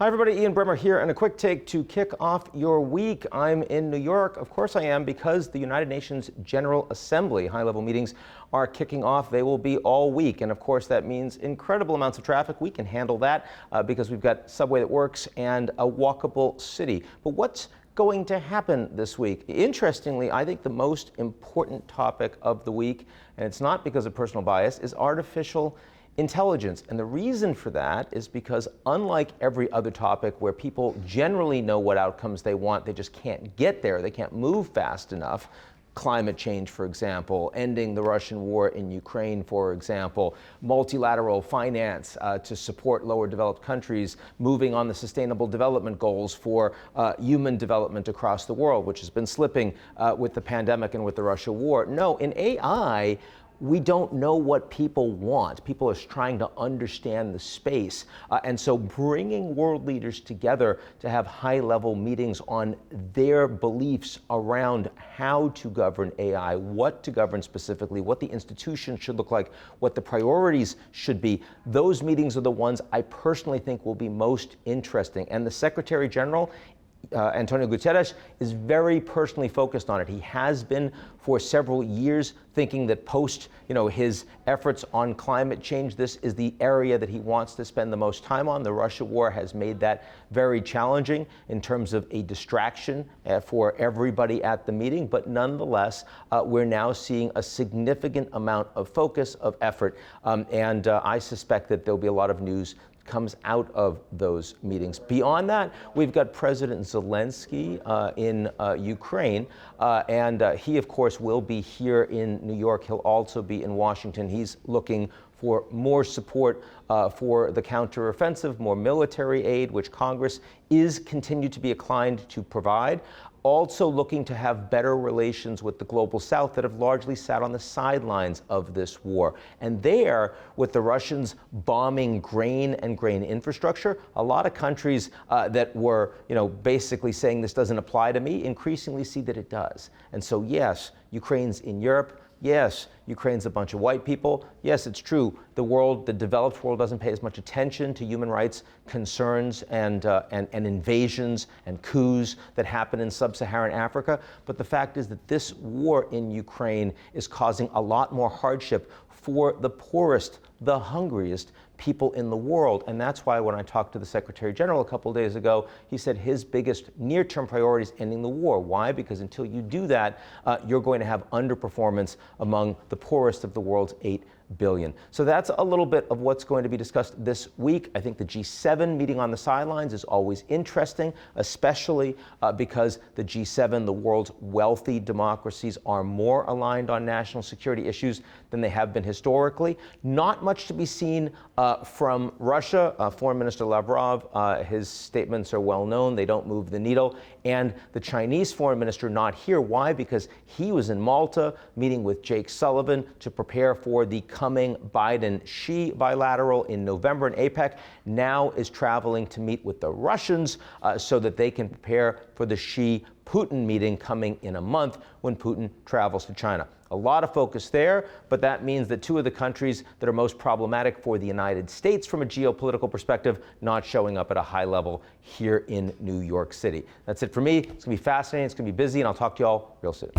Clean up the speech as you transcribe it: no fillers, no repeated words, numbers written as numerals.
Hi everybody, Ian Bremmer here, and a quick take to kick off your week. I'm in New York. Of course I am, because the United Nations General Assembly high-level meetings are kicking off. They will be all week, and of course that means incredible amounts of traffic. We can handle that because we've got subway that works and a walkable city. But what's going to happen this week? Interestingly, I think the most important topic of the week, and it's not because of personal bias, is artificial intelligence. And the reason for that is because, unlike every other topic where people generally know what outcomes they want, they just can't get there, they can't move fast enough. Climate change, for example, ending the Russian war in Ukraine, for example, multilateral finance to support lower developed countries, moving on the sustainable development goals for human development across the world, which has been slipping with the pandemic and with the Russia war. No, in AI, we don't know what people want. People are trying to understand the space. And so bringing world leaders together to have high-level meetings on their beliefs around how to govern AI, what to govern specifically, what the institution should look like, what the priorities should be, those meetings are the ones I personally think will be most interesting. And the Secretary General, António Guterres, is very personally focused on it. He has been for several years, thinking that post his efforts on climate change, this is the area that he wants to spend the most time on. The Russia war has made that very challenging in terms of a distraction for everybody at the meeting, but nonetheless, we're now seeing a significant amount of focus, of effort, and I suspect that there'll be a lot of news comes out of those meetings. Beyond that, we've got President Zelensky in Ukraine, and he, of course, will be here in New York. He'll also be in Washington. He's looking for more support for the counteroffensive, more military aid, which Congress is continued to be inclined to provide. Also looking to have better relations with the global south that have largely sat on the sidelines of this war. And there, with the Russians bombing grain and grain infrastructure, a lot of countries that were, basically saying this doesn't apply to me, increasingly see that it does. And so yes, Ukraine's in Europe. Yes, Ukraine's a bunch of white people. Yes, it's true. The developed world doesn't pay as much attention to human rights concerns and invasions and coups that happen in sub-Saharan Africa. But the fact is that this war in Ukraine is causing a lot more hardship for the poorest, the hungriest people in the world. And that's why when I talked to the Secretary General a couple of days ago, he said his biggest near-term priority is ending the war. Why? Because until you do that, you're going to have underperformance among the poorest of the world's 8 billion. So that's a little bit of what's going to be discussed this week. I think the G7 meeting on the sidelines is always interesting, especially because the G7, the world's wealthy democracies, are more aligned on national security issues than they have been historically. Not much to be seen from Russia. Foreign Minister Lavrov, his statements are well known. They don't move the needle. And the Chinese foreign minister not here. Why? Because he was in Malta meeting with Jake Sullivan to prepare for the coming Biden-Xi bilateral in November in APEC. Now is traveling to meet with the Russians so that they can prepare for the Xi-Putin meeting coming in a month when Putin travels to China. A lot of focus there, but that means that two of the countries that are most problematic for the United States from a geopolitical perspective not showing up at a high level here in New York City. That's it for me. It's going to be fascinating. It's going to be busy, and I'll talk to you all real soon.